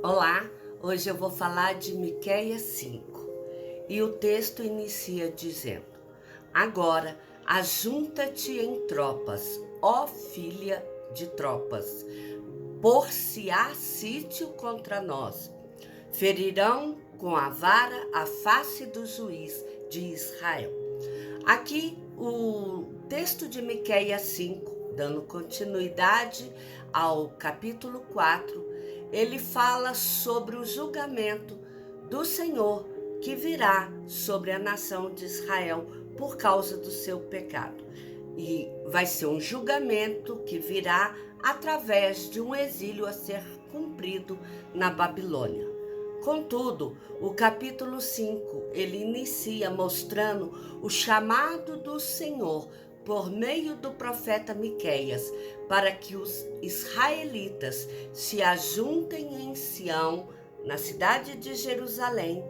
Olá, hoje eu vou falar de Miqueias 5 e o texto inicia dizendo: Agora ajunta-te em tropas, ó filha de tropas, por se há sítio contra nós. Ferirão com a vara a face do juiz de Israel. Aqui o texto de Miqueias 5, dando continuidade ao capítulo 4, ele fala sobre o julgamento do Senhor que virá sobre a nação de Israel por causa do seu pecado. E vai ser um julgamento que virá através de um exílio a ser cumprido na Babilônia. Contudo, o capítulo 5, ele inicia mostrando o chamado do Senhor por meio do profeta Miqueias para que os israelitas se ajuntem em Sião, na cidade de Jerusalém,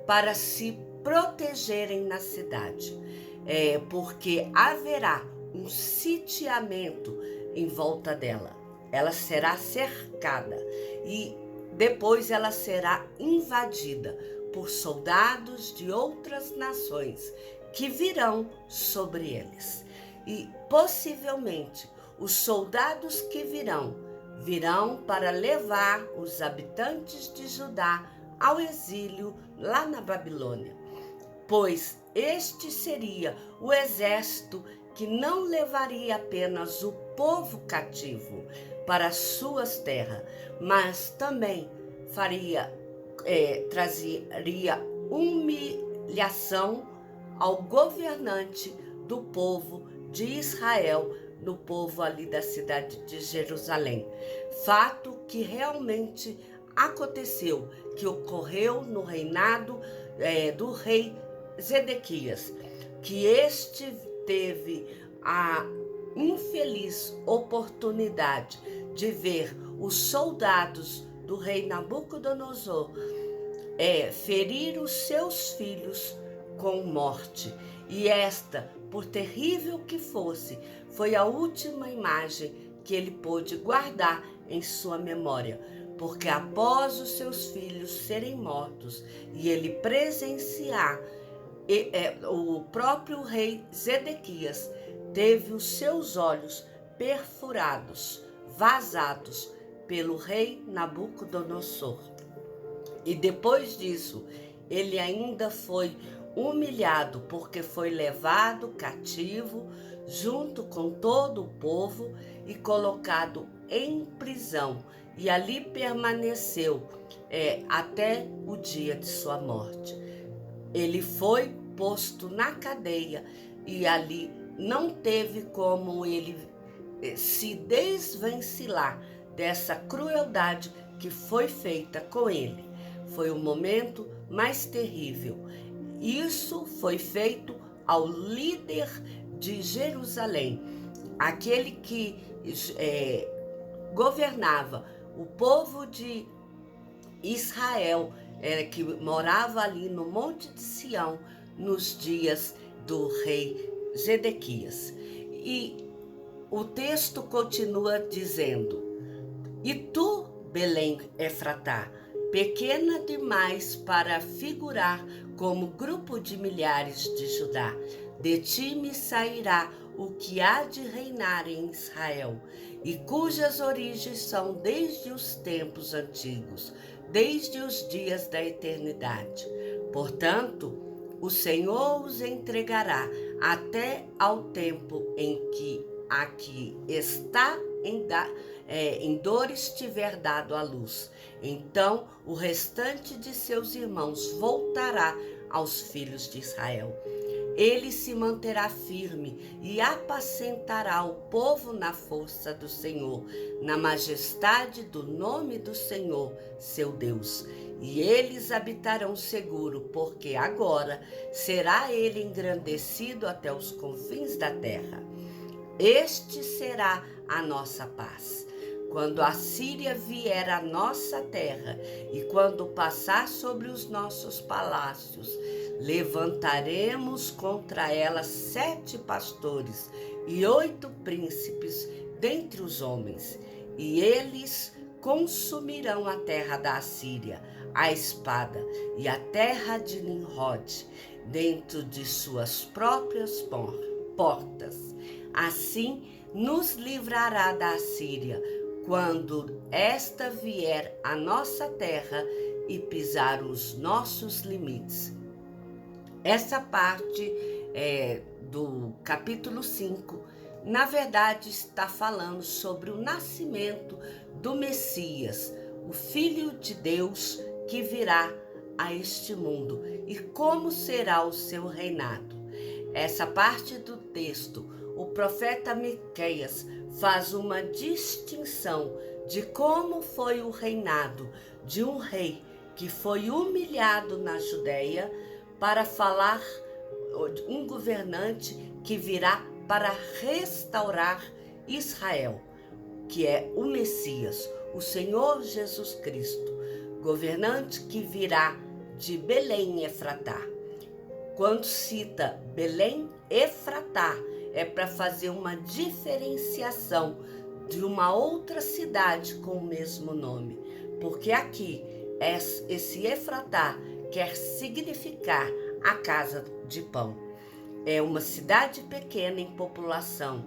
para se protegerem na cidade. Porque haverá um sitiamento em volta dela. Ela será cercada e depois ela será invadida por soldados de outras nações que virão sobre eles. E possivelmente os soldados que virão para levar os habitantes de Judá ao exílio lá na Babilônia, pois este seria o exército que não levaria apenas o povo cativo para suas terras, mas também trazeria humilhação ao governante do povo de Israel, no povo ali da cidade de Jerusalém. Fato que realmente aconteceu, que ocorreu no reinado do rei Zedequias, que este teve a infeliz oportunidade de ver os soldados do rei Nabucodonosor ferir os seus filhos com morte. E esta, por terrível que fosse, foi a última imagem que ele pôde guardar em sua memória, porque após os seus filhos serem mortos e ele presenciar, o próprio rei Zedequias teve os seus olhos perfurados, vazados pelo rei Nabucodonosor. E depois disso, ele ainda foi humilhado, porque foi levado cativo junto com todo o povo e colocado em prisão. E ali permaneceu até o dia de sua morte. Ele foi posto na cadeia e ali não teve como ele se desvencilhar dessa crueldade que foi feita com ele. Foi o momento mais terrível. Isso foi feito ao líder de Jerusalém, aquele que governava o povo de Israel, que morava ali no Monte de Sião nos dias do rei Zedequias. E o texto continua dizendo: E tu, Belém Efratá, pequena demais para figurar como grupo de milhares de Judá, de ti me sairá o que há de reinar em Israel, e cujas origens são desde os tempos antigos, desde os dias da eternidade. Portanto, o Senhor os entregará até ao tempo em que aqui está em dores tiver dado à luz. Então o restante de seus irmãos voltará aos filhos de Israel. Ele se manterá firme e apacentará o povo na força do Senhor, na majestade do nome do Senhor, seu Deus. E eles habitarão seguro, porque agora será ele engrandecido até os confins da terra. Este será a nossa paz. Quando a Síria vier à nossa terra e quando passar sobre os nossos palácios, levantaremos contra ela 7 pastores e 8 príncipes dentre os homens, e eles consumirão a terra da Assíria, a espada, e a terra de Nimrod, dentro de suas próprias portas. Assim nos livrará da Assíria, quando esta vier à nossa terra e pisar os nossos limites. Essa parte do capítulo 5, na verdade, está falando sobre o nascimento do Messias, o Filho de Deus que virá a este mundo e como será o seu reinado. Essa parte do texto, o profeta Miqueias faz uma distinção de como foi o reinado de um rei que foi humilhado na Judéia para falar um governante que virá para restaurar Israel, que é o Messias, o Senhor Jesus Cristo, governante que virá de Belém Efratá. Quando cita Belém Efratá, é para fazer uma diferenciação de uma outra cidade com o mesmo nome, porque aqui esse Efratá quer significar a casa de pão. É uma cidade pequena em população,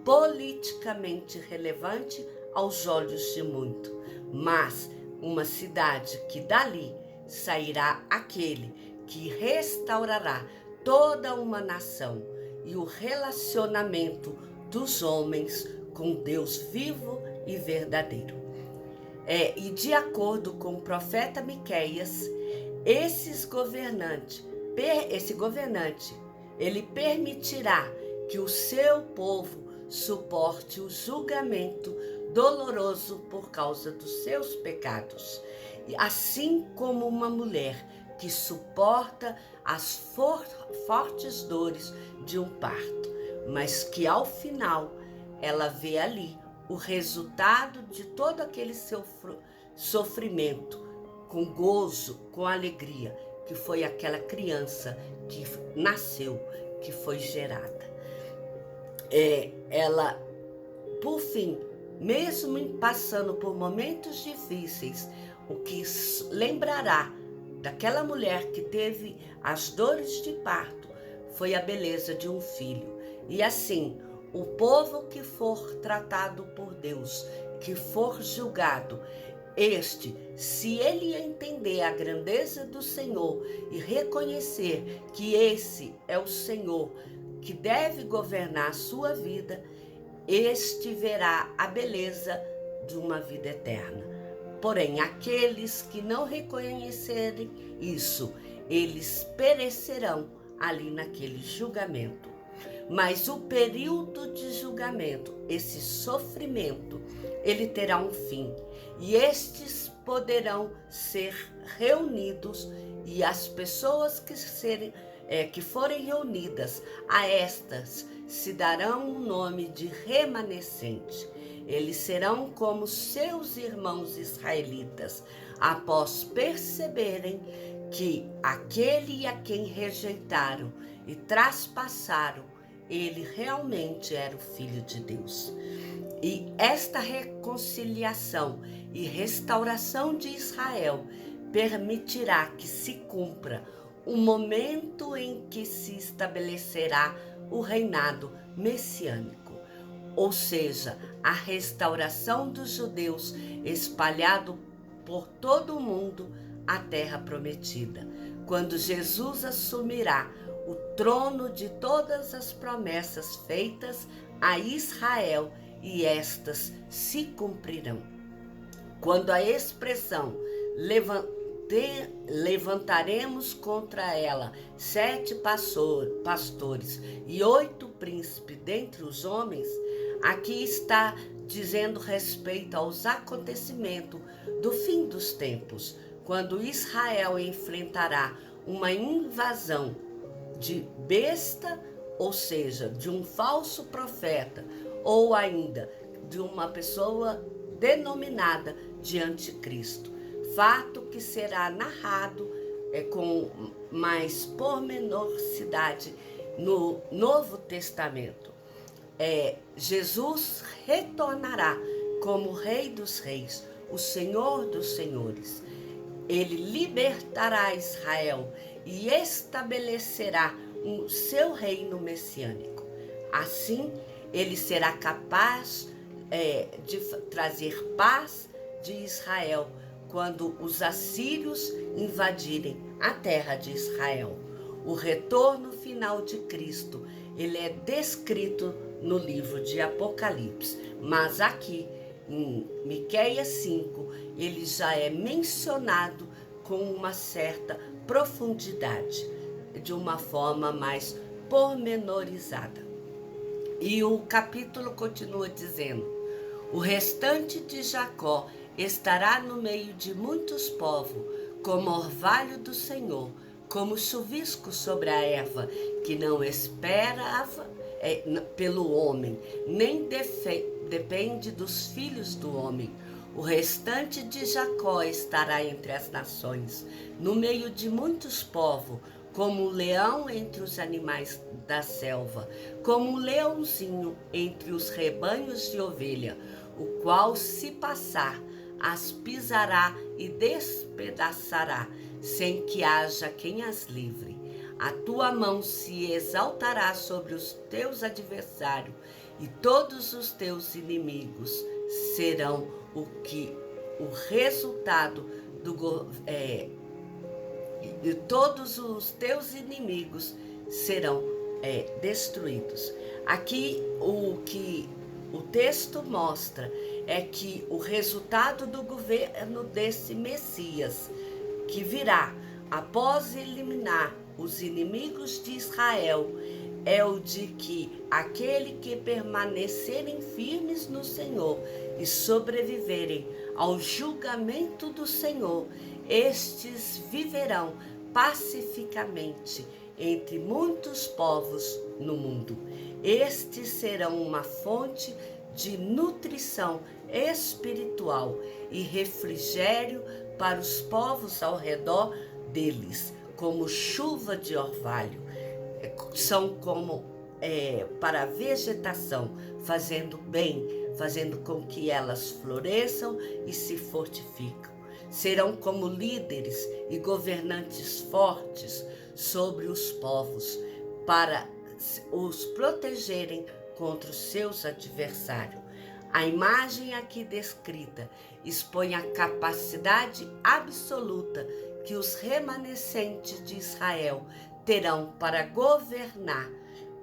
politicamente relevante aos olhos de muito, mas uma cidade que dali sairá aquele que restaurará toda uma nação e o relacionamento dos homens com Deus vivo e verdadeiro. E de acordo com o profeta Miqueias, esse governante, ele permitirá que o seu povo suporte o julgamento doloroso por causa dos seus pecados, assim como uma mulher que suporta as fortes dores de um parto, mas que ao final ela vê ali o resultado de todo aquele seu sofrimento, com gozo, com alegria, que foi aquela criança que nasceu, que foi gerada. Ela, por fim, mesmo passando por momentos difíceis, o que lembrará daquela mulher que teve as dores de parto foi a beleza de um filho. E assim, o povo que for tratado por Deus, que for julgado, se ele entender a grandeza do Senhor e reconhecer que esse é o Senhor que deve governar a sua vida, este verá a beleza de uma vida eterna. Porém, aqueles que não reconhecerem isso, eles perecerão ali naquele julgamento. Mas o período de julgamento, esse sofrimento, ele terá um fim. E estes poderão ser reunidos, e as pessoas que forem reunidas a estas se darão o nome de remanescente. Eles serão como seus irmãos israelitas, após perceberem que aquele a quem rejeitaram e traspassaram, ele realmente era o Filho de Deus. E esta reconciliação e restauração de Israel permitirá que se cumpra o momento em que se estabelecerá o reinado messiânico, ou seja, a restauração dos judeus espalhado por todo o mundo, a terra prometida, quando Jesus assumirá o trono de todas as promessas feitas a Israel, e estas se cumprirão. Quando a expressão levantaremos contra ela 7 pastores e 8 príncipes dentre os homens, aqui está dizendo respeito aos acontecimentos do fim dos tempos, quando Israel enfrentará uma invasão de besta, ou seja, de um falso profeta, ou ainda de uma pessoa denominada de anticristo. Fato que será narrado com mais pormenosidade no Novo Testamento. Jesus retornará como Rei dos Reis, o Senhor dos Senhores. Ele libertará Israel e estabelecerá o seu reino messiânico. Assim, ele será capaz de trazer paz de Israel quando os assírios invadirem a terra de Israel. O retorno final de Cristo, ele é descrito no livro de Apocalipse, mas aqui em Miqueias 5, ele já é mencionado com uma certa profundidade, de uma forma mais pormenorizada. E o capítulo continua dizendo: o restante de Jacó estará no meio de muitos povos, como orvalho do Senhor, como chuvisco sobre a erva, que não esperava pelo homem, nem depende dos filhos do homem. O restante de Jacó estará entre as nações, no meio de muitos povos, como um leão entre os animais da selva, como um leãozinho entre os rebanhos de ovelha, o qual, se passar, as pisará e despedaçará, sem que haja quem as livre. A tua mão se exaltará sobre os teus adversários, e todos os teus inimigos serão o resultado e todos os teus inimigos serão destruídos. Aqui o que o texto mostra é que o resultado do governo desse Messias, que virá após eliminar os inimigos de Israel, é o de que aquele que permanecerem firmes no Senhor e sobreviverem ao julgamento do Senhor, estes viverão pacificamente entre muitos povos no mundo. Estes serão uma fonte de nutrição espiritual e refrigério para os povos ao redor deles, como chuva de orvalho. São como para a vegetação, fazendo bem, fazendo com que elas floresçam e se fortificam. Serão como líderes e governantes fortes sobre os povos, para os protegerem contra os seus adversários. A imagem aqui descrita expõe a capacidade absoluta que os remanescentes de Israel terão para governar.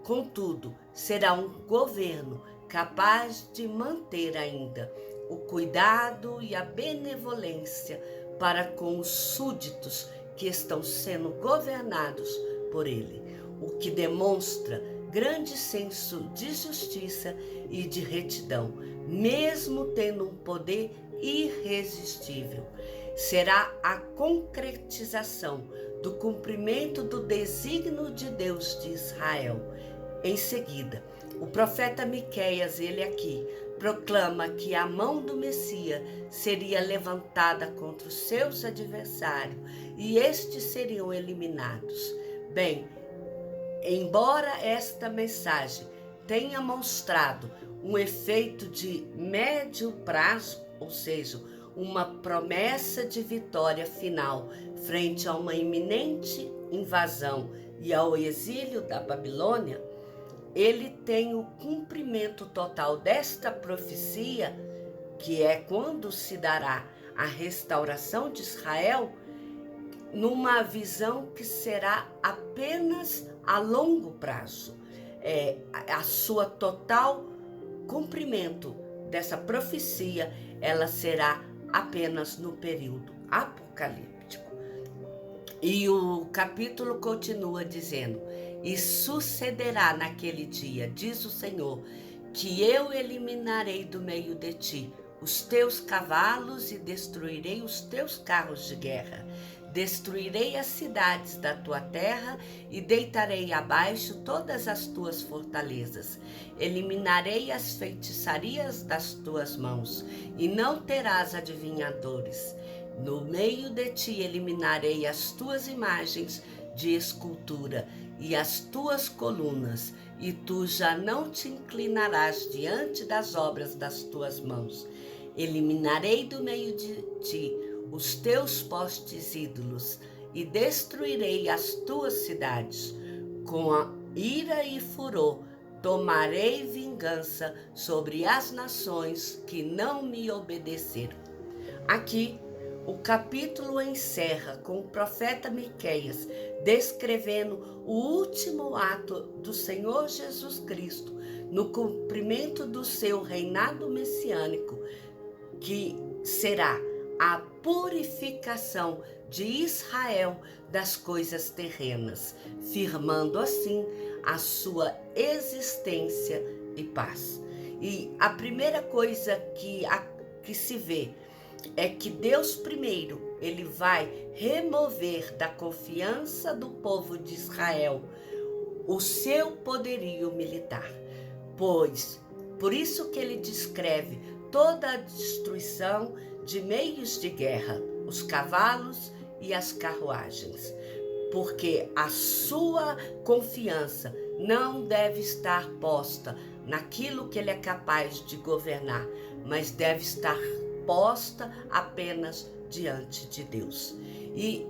Contudo, será um governo capaz de manter ainda o cuidado e a benevolência para com os súditos que estão sendo governados por ele, o que demonstra grande senso de justiça e de retidão, mesmo tendo um poder irresistível. Será a concretização do cumprimento do desígnio de Deus de Israel. Em seguida, o profeta Miqueias, ele aqui, proclama que a mão do Messias seria levantada contra os seus adversários e estes seriam eliminados. Bem, embora esta mensagem tenha mostrado um efeito de médio prazo, ou seja, uma promessa de vitória final frente a uma iminente invasão e ao exílio da Babilônia, ele tem o cumprimento total desta profecia, que é quando se dará a restauração de Israel, numa visão que será apenas a longo prazo. A sua total cumprimento dessa profecia, ela será apenas no período apocalíptico. E o capítulo continua dizendo: e sucederá naquele dia, diz o Senhor, que eu eliminarei do meio de ti os teus cavalos e destruirei os teus carros de guerra. Destruirei as cidades da tua terra e deitarei abaixo todas as tuas fortalezas. Eliminarei as feitiçarias das tuas mãos e não terás adivinhadores. No meio de ti eliminarei as tuas imagens de escultura e as tuas colunas, e tu já não te inclinarás diante das obras das tuas mãos. Eliminarei do meio de ti os teus postes ídolos e destruirei as tuas cidades. Com a ira e furor tomarei vingança sobre as nações que não me obedeceram. Aqui, o capítulo encerra com o profeta Miqueias descrevendo o último ato do Senhor Jesus Cristo no cumprimento do seu reinado messiânico, que será a purificação de Israel das coisas terrenas, firmando assim a sua existência e paz. E a primeira coisa que se vê é que Deus primeiro, ele vai remover da confiança do povo de Israel o seu poderio militar, pois por isso que ele descreve toda a destruição de meios de guerra, os cavalos e as carruagens, porque a sua confiança não deve estar posta naquilo que ele é capaz de governar, mas deve estar posta apenas diante de Deus. E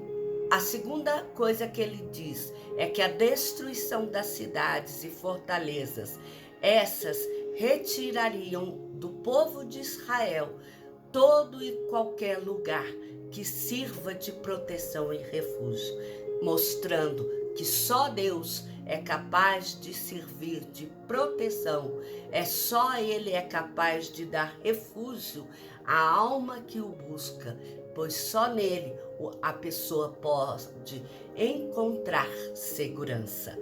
a segunda coisa que ele diz é que a destruição das cidades e fortalezas, essas retirariam do povo de Israel todo e qualquer lugar que sirva de proteção e refúgio, mostrando que só Deus é capaz de servir de proteção, só Ele é capaz de dar refúgio à alma que o busca, pois só nele a pessoa pode encontrar segurança.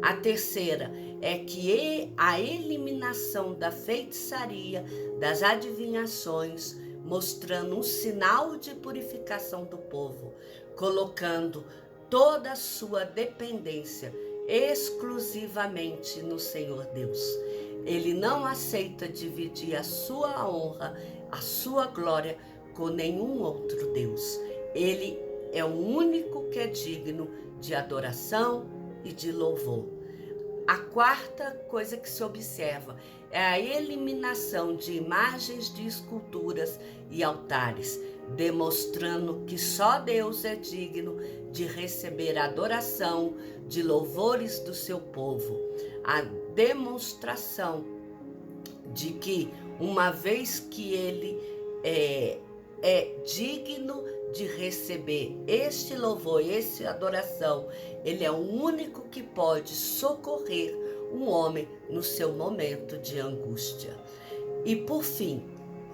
A terceira é que a eliminação da feitiçaria, das adivinhações, mostrando um sinal de purificação do povo, colocando toda a sua dependência exclusivamente no Senhor Deus. Ele não aceita dividir a sua honra, a sua glória com nenhum outro Deus. Ele é o único que é digno de adoração e de louvor. A quarta coisa que se observa é a eliminação de imagens de esculturas e altares, demonstrando que só Deus é digno de receber a adoração de louvores do seu povo. A demonstração de que, uma vez que ele é digno de receber este louvor, esta adoração, ele é o único que pode socorrer um homem no seu momento de angústia. E por fim,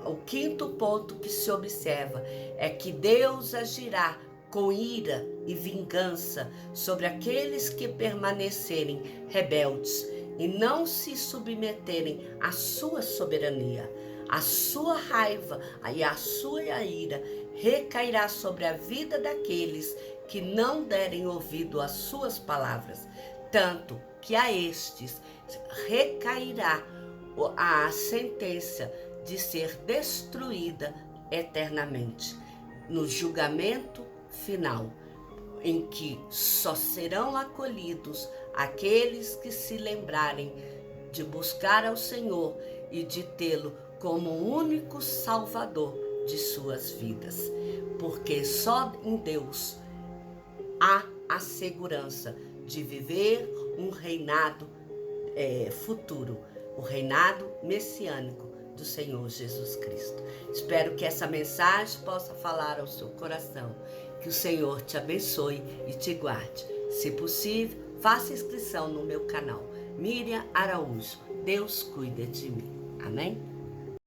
o quinto ponto que se observa é que Deus agirá com ira e vingança sobre aqueles que permanecerem rebeldes e não se submeterem à sua soberania. A sua raiva e a sua ira recairá sobre a vida daqueles que não derem ouvido às suas palavras, tanto que a estes recairá a sentença de ser destruída eternamente, no julgamento final, em que só serão acolhidos aqueles que se lembrarem de buscar ao Senhor e de tê-lo como o único Salvador de suas vidas, porque só em Deus há a segurança de viver um reinado futuro, o reinado messiânico do Senhor Jesus Cristo. Espero que essa mensagem possa falar ao seu coração, que o Senhor te abençoe e te guarde. Se possível, faça inscrição no meu canal, Miriam Araújo. Deus cuida de mim. Amém?